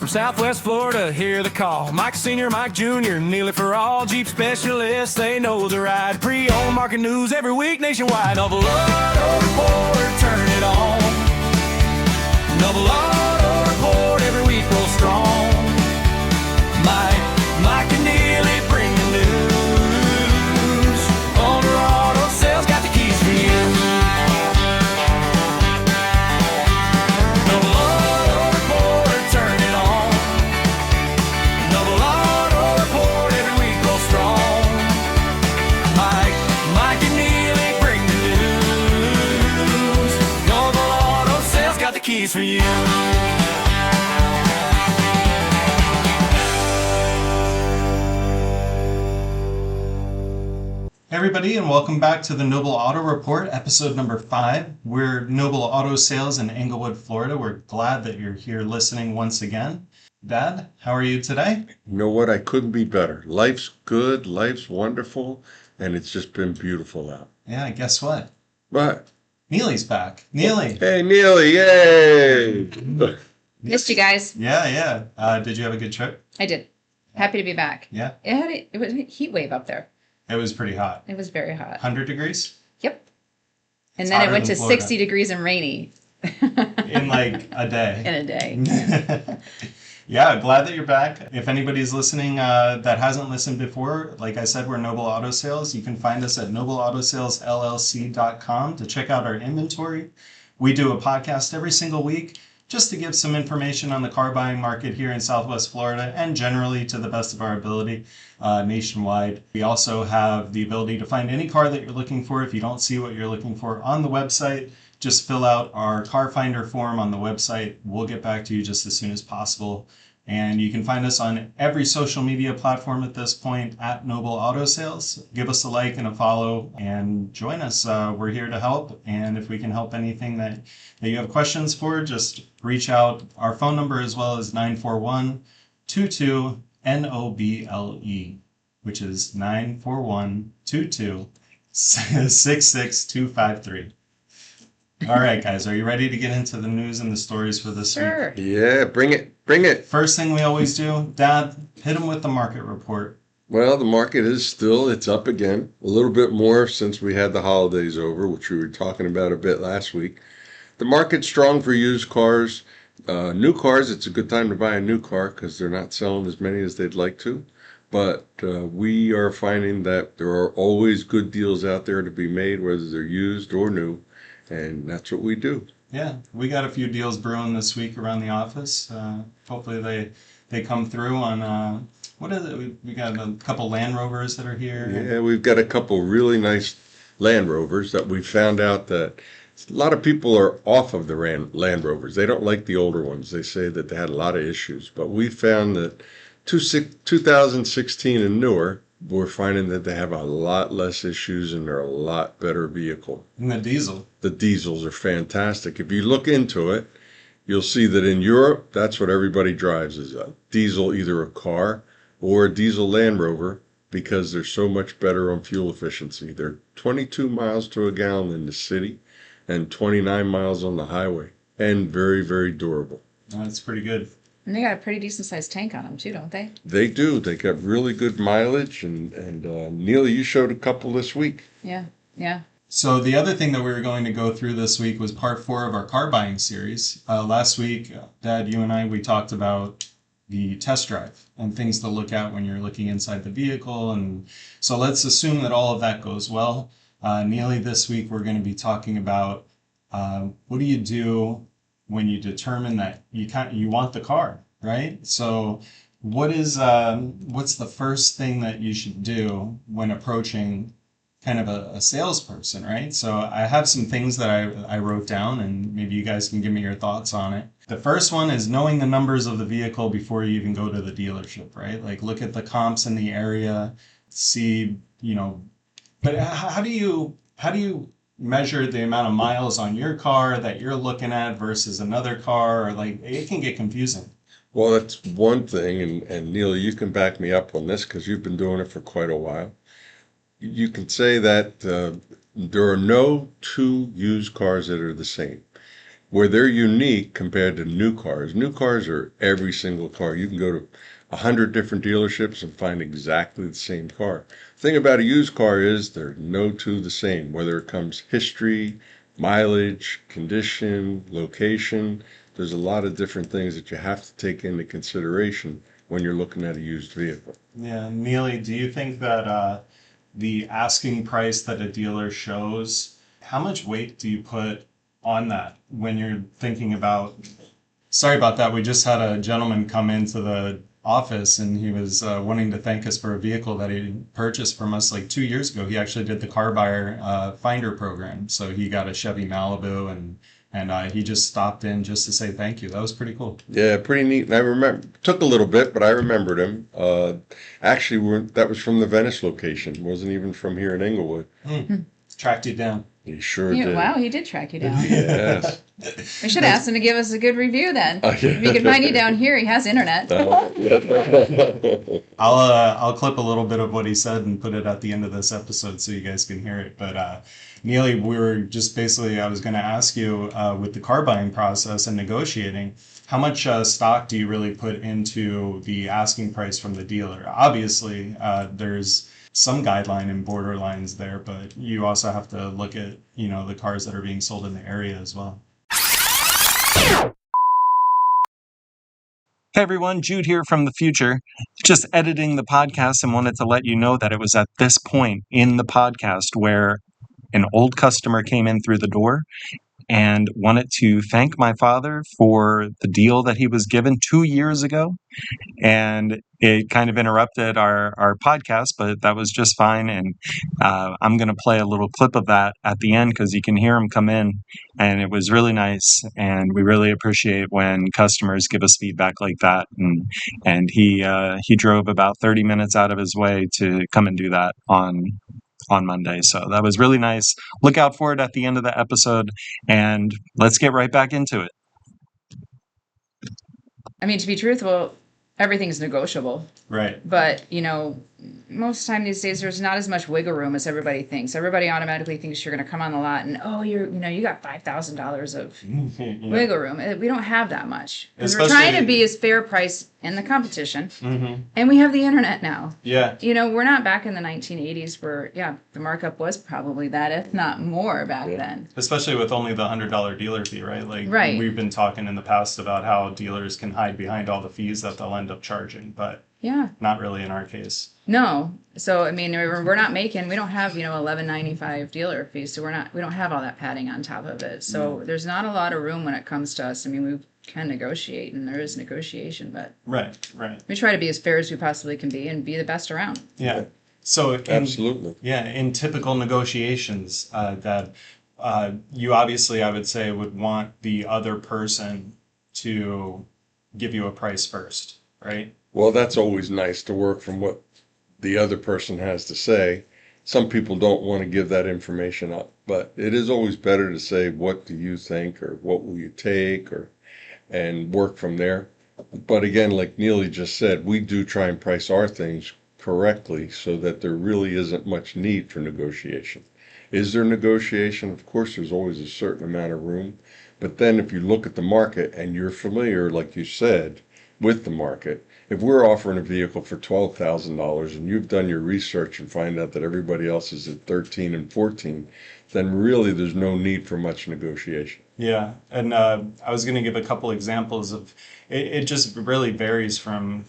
From Southwest Florida, hear the call. Mike Sr., Mike Jr., Neely for all. Jeep specialists, they know the ride. Pre-owned market news every week nationwide. Noble Auto Report, turn it on. Noble Auto Report, every week real strong. Mike and Neely bring the news. Owner Auto Sales got the keys for you. Noble Auto Report, turn it on. Noble Auto Report, every week real strong. Mike and Neely bring the news. Noble Auto Sales got the keys for you. Hey everybody, and welcome back to the Noble Auto Report, episode number 5. We're Noble Auto Sales in Englewood, Florida. We're glad that you're here listening once again. Dad, how are you today? You know what? I couldn't be better. Life's good, life's wonderful, and it's just been beautiful out. Yeah, guess what? But Neely's back. Neely! hey, Neely, yay! Missed you guys. Yeah. Did you have a good trip? I did. Happy to be back. Yeah? It was a heat wave up there. It was pretty hot. It was very hot. 100 degrees? Yep. And It's then it hotter went than to Florida. 60 degrees and rainy. In like a day. In a day. Yeah, glad that you're back. If anybody's listening that hasn't listened before, like I said, we're Noble Auto Sales. You can find us at nobleautosalesllc.com to check out our inventory. We do a podcast every single week just to give some information on the car buying market here in Southwest Florida and generally to the best of our ability nationwide. We also have the ability to find any car that you're looking for. If you don't see what you're looking for on the website, just fill out our car finder form on the website. We'll get back to you just as soon as possible. And you can find us on every social media platform at this point at Noble Auto Sales. Give us a like and a follow and join us. We're here to help. And if we can help anything that you have questions for, just reach out. Our phone number as well is 941-22-NOBLE, which is 941-22-66253. All right, guys, are you ready to get into the news and the stories for this week? Sure. Yeah, bring it. First thing we always do, Dad, hit them with the market report. Well, the market it's up again. A little bit more since we had the holidays over, which we were talking about a bit last week. The market's strong for used cars. New cars, it's a good time to buy a new car because they're not selling as many as they'd like to. But we are finding that there are always good deals out there to be made, whether they're used or new. And that's what we do. Yeah, we got a few deals brewing this week around the office. Hopefully they come through on, what is it? We got a couple Land Rovers that are here. Yeah, we've got a couple really nice Land Rovers that we found out that a lot of people are off of the Land Rovers. They don't like the older ones. They say that they had a lot of issues. But we found that 2016 and newer, we're finding that they have a lot less issues and they're a lot better vehicle. And the diesel. The diesels are fantastic. If you look into it, you'll see that in Europe, that's what everybody drives is a diesel, either a car or a diesel Land Rover, because they're so much better on fuel efficiency. They're 22 miles to a gallon in the city and 29 miles on the highway, and very, very durable. That's pretty good. And they got a pretty decent sized tank on them too, don't they? They do. They got really good mileage, and Neely, you showed a couple this week. Yeah. So the other thing that we were going to go through this week was part 4 of our car buying series. Last week, Dad, you and I, we talked about the test drive and things to look at when you're looking inside the vehicle. And so let's assume that all of that goes well. Neely, this week we're going to be talking about what do you do when you determine that you want the car, right? So what's the first thing that you should do when approaching kind of a salesperson, right? So I have some things that I wrote down, and maybe you guys can give me your thoughts on it. The first one is knowing the numbers of the vehicle before you even go to the dealership, right? Like look at the comps in the area, see, but how do you measure the amount of miles on your car that you're looking at versus another car, or like it can get confusing. Well, that's one thing, and Neil, you can back me up on this because you've been doing it for quite a while. You can say that there are no two used cars that are the same. where they're unique compared to new cars. New cars are every single car. You can go to 100 different dealerships and find exactly the same car. The thing about a used car is they're no two the same, whether it comes history, mileage, condition, location. There's a lot of different things that you have to take into consideration when you're looking at a used vehicle. Yeah, Neely, do you think that the asking price that a dealer shows, how much weight do you put on that when you're thinking about? Sorry about that. We just had a gentleman come into the office and he was wanting to thank us for a vehicle that he purchased from us like 2 years ago. He actually did the car buyer finder program. So he got a Chevy Malibu and he just stopped in just to say thank you. That was pretty cool. Yeah, pretty neat. And I remember, took a little bit, but I remembered him. Actually, that was from the Venice location. It wasn't even from here in Englewood. Tracked you down. He sure did. Wow, he did track you down. Yes. We should have asked him to give us a good review then. Yeah. If he could find you down here, he has internet. I'll clip a little bit of what he said and put it at the end of this episode so you guys can hear it. But Neely, we were just basically, I was going to ask you with the car buying process and negotiating, how much stock do you really put into the asking price from the dealer? Obviously, there's some guideline and borderlines there, but you also have to look at, the cars that are being sold in the area as well. Hey everyone, Jude here from the future. Just editing the podcast and wanted to let you know that it was at this point in the podcast where an old customer came in through the door and wanted to thank my father for the deal that he was given 2 years ago. And it kind of interrupted our podcast, but that was just fine. And I'm going to play a little clip of that at the end because you can hear him come in. And it was really nice. And we really appreciate when customers give us feedback like that. And he drove about 30 minutes out of his way to come and do that on Monday. So that was really nice. Look out for it at the end of the episode. And let's get right back into it. I mean, to be truthful, everything's negotiable. Right. But, most time these days, there's not as much wiggle room as everybody thinks. Everybody automatically thinks you're going to come on the lot and, you got $5,000 of wiggle room. We don't have that much. Because we're trying to be as fair price in the competition. Mm-hmm. And we have the internet now. Yeah. We're not back in the 1980s where, the markup was probably that, if not more back then. Especially with only the $100 dealer fee, right? Right. We've been talking in the past about how dealers can hide behind all the fees that they'll end up charging, but not really in our case. No. So, I mean, we're not making, we don't have, $11.95 dealer fees. So we don't have all that padding on top of it. So there's not a lot of room when it comes to us. I mean, we can negotiate and there is negotiation, but Right. we try to be as fair as we possibly can be and be the best around. Yeah. So Absolutely. in typical negotiations, that you obviously, I would say, would want the other person to give you a price first, right? Well, that's always nice to work from what the other person has to say. Some people don't want to give that information up, but it is always better to say, what do you think, or what will you take, and work from there. But again, like Neely just said, we do try and price our things correctly so that there really isn't much need for negotiation. Is there negotiation? Of course, there's always a certain amount of room. But then if you look at the market and you're familiar, like you said, with the market, if we're offering a vehicle for $12,000 and you've done your research and find out that everybody else is at 13 and 14, then really there's no need for much negotiation. Yeah, and I was going to give a couple examples of it just really varies from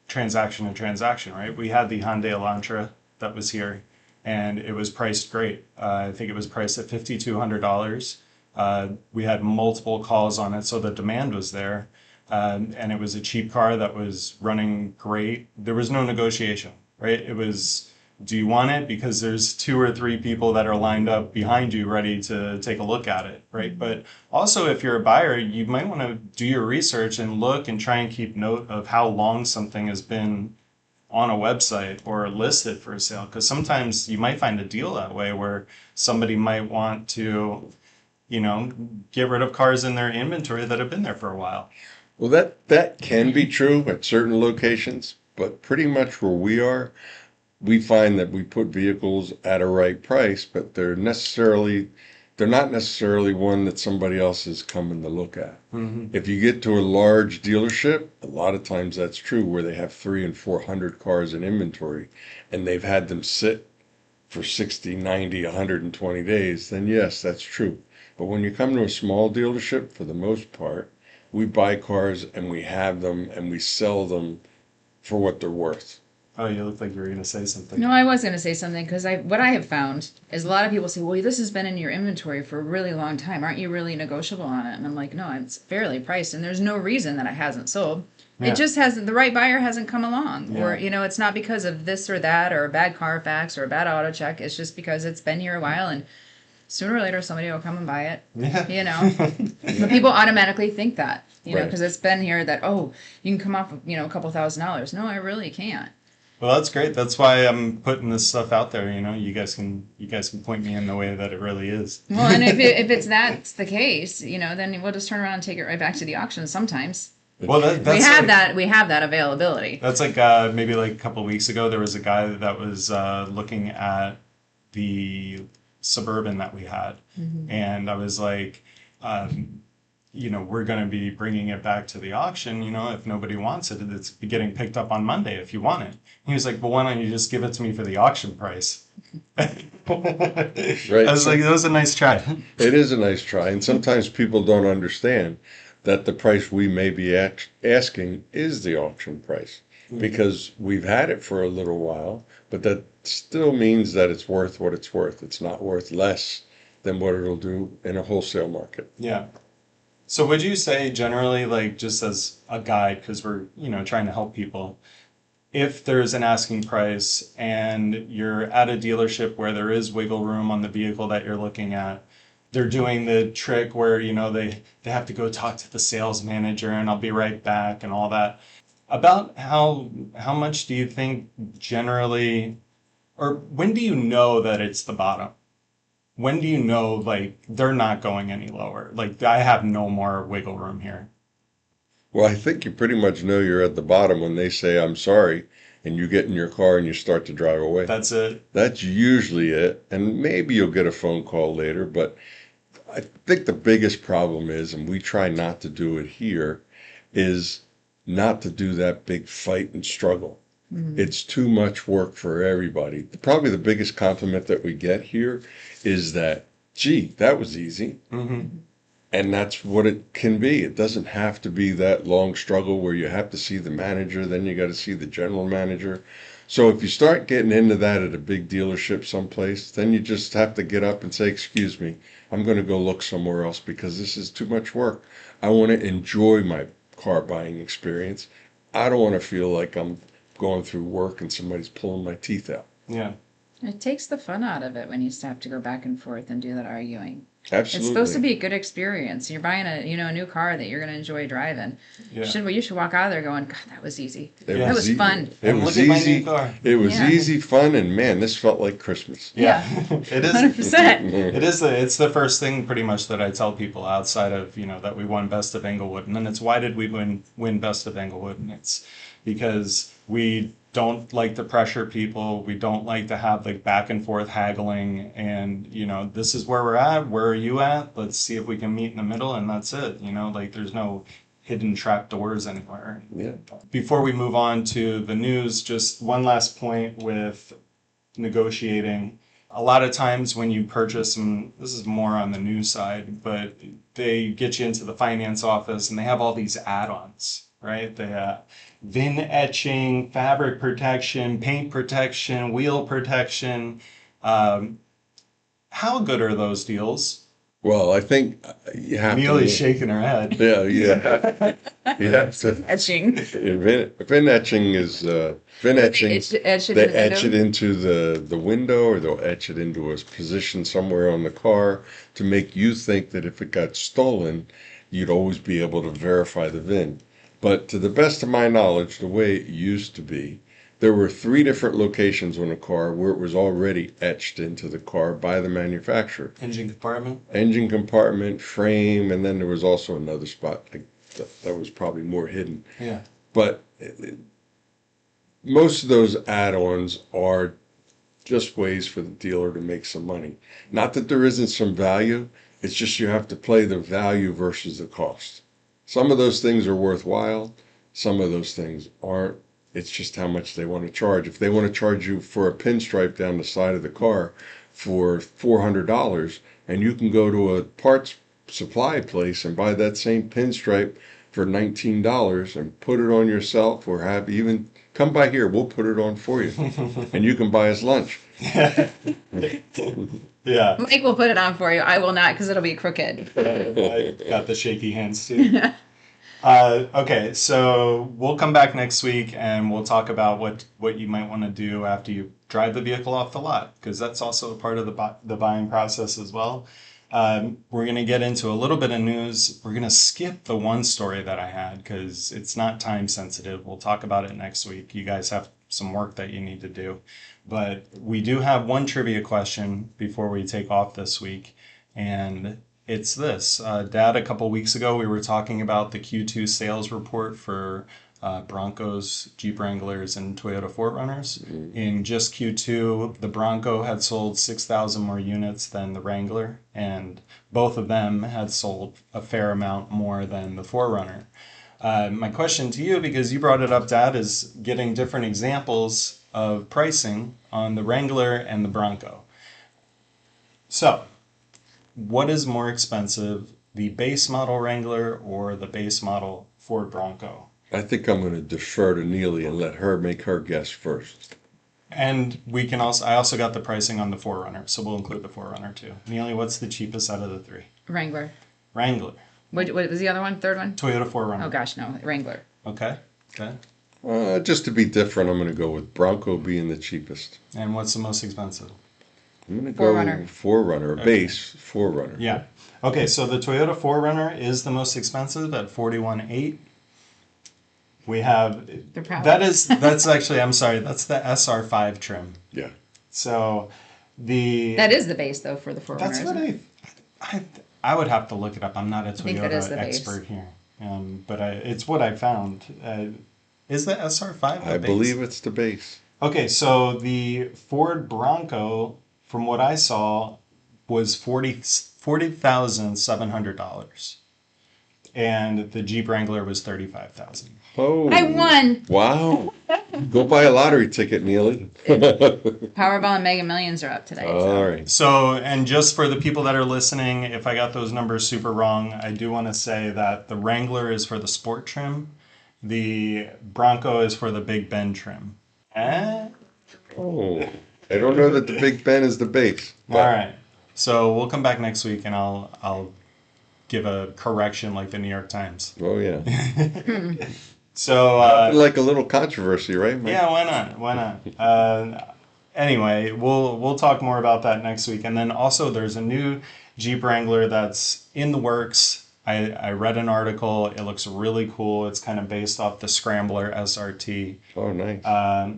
transaction to transaction, right? We had the Hyundai Elantra that was here, and it was priced great. I think it was priced at $5,200. We had multiple calls on it, so the demand was there. And it was a cheap car that was running great. There was no negotiation, right? It was, do you want it? Because there's 2 or 3 people that are lined up behind you ready to take a look at it, right? But also, if you're a buyer, you might want to do your research and look and try and keep note of how long something has been on a website or listed for sale. Because sometimes you might find a deal that way where somebody might want to, get rid of cars in their inventory that have been there for a while. Well, that can be true at certain locations, but pretty much where we are, we find that we put vehicles at a right price, but they're necessarily they're not necessarily one that somebody else is coming to look at. If you get to a large dealership, a lot of times that's true, where they have 300 and 400 cars in inventory and they've had them sit for 60, 90, 120 days, then yes, that's true. But when you come to a small dealership, for the most part, we buy cars and we have them and we sell them for what they're worth. Oh, you look like you were going to say something. No, I was going to say something because what I have found is a lot of people say, well, this has been in your inventory for a really long time. Aren't you really negotiable on it? And I'm like, no, it's fairly priced and there's no reason that it hasn't sold. Yeah. It just hasn't, the right buyer hasn't come along. Yeah. Or, it's not because of this or that or a bad Carfax or a bad auto check. It's just because it's been here a while and sooner or later somebody will come and buy it. Yeah. But people automatically think that, Right. because it's been here that, oh, you can come off, a couple $1,000s. No, I really can't. Well, that's great. That's why I'm putting this stuff out there. You guys can point me in the way that it really is. Well, and if that's the case, then we'll just turn around and take it right back to the auction sometimes. Well, that's We have that availability. That's like maybe like a couple of weeks ago, there was a guy that was looking at the Suburban that we had, and I was like, we're going to be bringing it back to the auction. If nobody wants it, it's getting picked up on Monday if you want it. He was like, well, why don't you just give it to me for the auction price? Right. I was like, that was a nice try. It is a nice try, and sometimes people don't understand that the price we may be asking is the auction price, because we've had it for a little while, but that still means that it's worth what it's worth. It's not worth less than what it'll do in a wholesale market. Yeah. So would you say generally, like just as a guide, because we're, trying to help people, if there's an asking price and you're at a dealership where there is wiggle room on the vehicle that you're looking at, they're doing the trick where, they have to go talk to the sales manager and I'll be right back and all that. About how much do you think generally, or when do you know that it's the bottom? When do you know, like, they're not going any lower? Like, I have no more wiggle room here. Well, I think you pretty much know you're at the bottom when they say, I'm sorry, and you get in your car and you start to drive away. That's it. That's usually it. And maybe you'll get a phone call later, but I think the biggest problem is, and we try not to do it here, is not to do that big fight and struggle. It's too much work for everybody. Probably the biggest compliment that we get here is that, gee, that was easy. And that's what it can be. It doesn't have to be that long struggle where you have to see the manager, then you got to see the general manager. So if you start getting into that at a big dealership someplace, then you just have to get up and say, excuse me, I'm going to go look somewhere else because this is too much work. I want to enjoy my car buying experience. I don't want to feel like I'm going through work and somebody's pulling my teeth out. Yeah. It takes the fun out of it when you have to go back and forth and do that arguing. Absolutely. It's supposed to be a good experience. You're buying a new car that you're going to enjoy driving. Yeah. You should walk out of there going, God, that was easy. It That was easy. fun. It And was look at my easy. new car. It was Yeah. easy, fun, and man, this felt like Christmas. Yeah. It is. 100%. It is it's the first thing pretty much that I tell people outside of, that we won Best of Englewood. And then it's why did we win Best of Englewood? And it's because we don't like to pressure people. We don't like to have like back and forth haggling and, this is where we're at. Where are you at? Let's see if we can meet in the middle. And that's it. Like there's no hidden trap doors anywhere. Yeah. Before we move on to the news, just one last point with negotiating. A lot of times when you purchase, and this is more on the news side, but they get you into the finance office and they have all these add-ons, right? They have VIN etching, fabric protection, paint protection, wheel protection. How good are those deals? Well, I think you have Neely's to. shaking her head. Yeah. You have to. Etching. VIN etching is VIN etching. Etch it They in the etch window. it into the window, or they'll etch it into a position somewhere on the car to make you think that if it got stolen, you'd always be able to verify the VIN. But to the best of my knowledge, the way it used to be, there were 3 different locations on a car where it was already etched into the car by the manufacturer. Engine compartment? Engine compartment, frame, and then there was also another spot that was probably more hidden. Yeah. But most of those add-ons are just ways for the dealer to make some money. Not that there isn't some value, it's just you have to play the value versus the cost. Some of those things are worthwhile, some of those things aren't. It's just how much they want to charge. If they want to charge you for a pinstripe down the side of the car for $400, and you can go to a parts supply place and buy that same pinstripe for $19 and put it on yourself, or have even come by here, we'll put it on for you, and you can buy us lunch. Yeah. Mike will put it on for you. I will not, because it'll be crooked. I got the shaky hands too. Okay, so we'll come back next week and we'll talk about what you might want to do after you drive the vehicle off the lot, because that's also a part of the buying process as well. We're going to get into a little bit of news. We're going to skip the one story that I had because it's not time sensitive. We'll talk about it next week. You guys have some work that you need to do. But we do have one trivia question before we take off this week. And it's this. Dad, a couple weeks ago, we were talking about the Q2 sales report for Broncos, Jeep Wranglers, and Toyota 4Runners. Mm-hmm. In just Q2, the Bronco had sold 6,000 more units than the Wrangler, and both of them had sold a fair amount more than the 4Runner. My question to you, because you brought it up, Dad, is getting different examples of pricing on the Wrangler and the Bronco. So, what is more expensive, the base model Wrangler or the base model Ford Bronco? I think I'm going to defer to Neely and let her make her guess first. And I also got the pricing on the 4Runner, so we'll include the 4Runner too. Neely, what's the cheapest out of the three? Wrangler. Wrangler. What was the other one? Third one? Toyota 4Runner. Oh gosh, no, Wrangler. Okay. Just to be different, I'm going to go with Bronco being the cheapest. And what's the most expensive? I'm going to go 4Runner. 4Runner, Okay. base 4Runner. Yeah. Okay, so the Toyota 4Runner is the most expensive at $41,800. We have that's actually, I'm sorry, that's the SR5 trim. Yeah. So that is the base though for the 4Runner. That's what I would have to look it up. I'm not a think that is Toyota the base. expert here, but it's what I found. Is the SR5 the I base? believe it's the base. Okay, so the Ford Bronco, from what I saw, was $40,700, and the Jeep Wrangler was $35,000. Oh, I won. Wow. Go buy a lottery ticket, Neely. Powerball and Mega Millions are up today. All right. So, and just for the people that are listening, if I got those numbers super wrong, I do want to say that the Wrangler is for the sport trim. The Bronco is for the Big Ben trim. Oh, I don't know that the Big Ben is the base. All right. So we'll come back next week and I'll give a correction like the New York Times. Oh, yeah. So Like a little controversy, right, Mike? yeah, why not? Why not? Anyway, we'll talk more about that next week. And then also there's a new Jeep Wrangler that's in the works. I read an article. It looks really cool. It's kind of based off the Scrambler SRT. Oh, nice.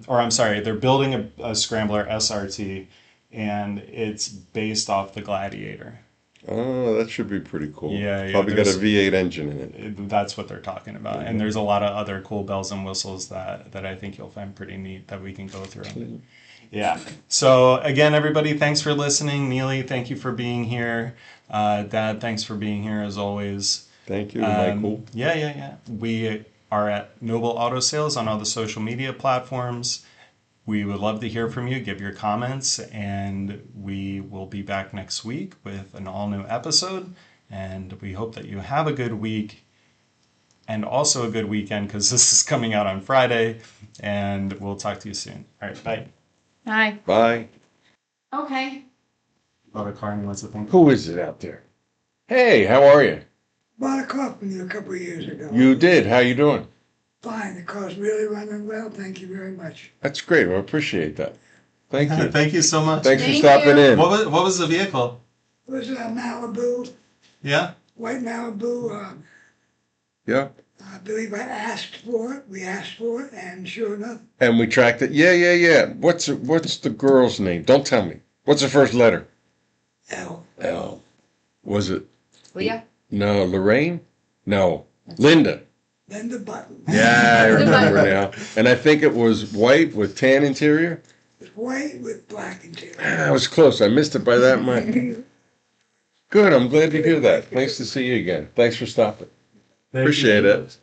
Or I'm sorry, they're building a Scrambler SRT, and it's based off the Gladiator. Oh, that should be pretty cool. Yeah, Probably got a there's- V8 engine in it. That's what they're talking about. And there's a lot of other cool bells and whistles that I think you'll find pretty neat that we can go through. Yeah. So again, everybody, thanks for listening. Neely, thank you for being here. Dad, thanks for being here as always. Thank you, Michael. Yeah. We are at Noble Auto Sales on all the social media platforms. We would love to hear from you. Give your comments, and we will be back next week with an all-new episode. And we hope that you have a good week and also a good weekend, because this is coming out on Friday. And we'll talk to you soon. All right, bye. Hi. Bye. Okay. Oh, the car wants to think. Who is it out there? Hey, how are you? Bought a car from you a couple of years ago. You did. How you doing? Fine. The car's really running well. Thank you very much. That's great. I appreciate that. Thank you. Thank you so much. Thanks for Thank stopping you. in. What was the vehicle? It was a Malibu, Yeah? white Malibu. Yeah. I believe I asked for it. We asked for it, and sure enough, And we tracked it. Yeah. What's the girl's name? Don't tell me. What's the first letter? L. L. Was it? Leah? No, Lorraine? No. Linda. Then the button. Yeah, I remember now. And I think it was white with tan interior. It's white with black interior. I was close. I missed it by that much. Good. I'm glad to hear that. Nice to see you again. Thanks for stopping. Appreciate it.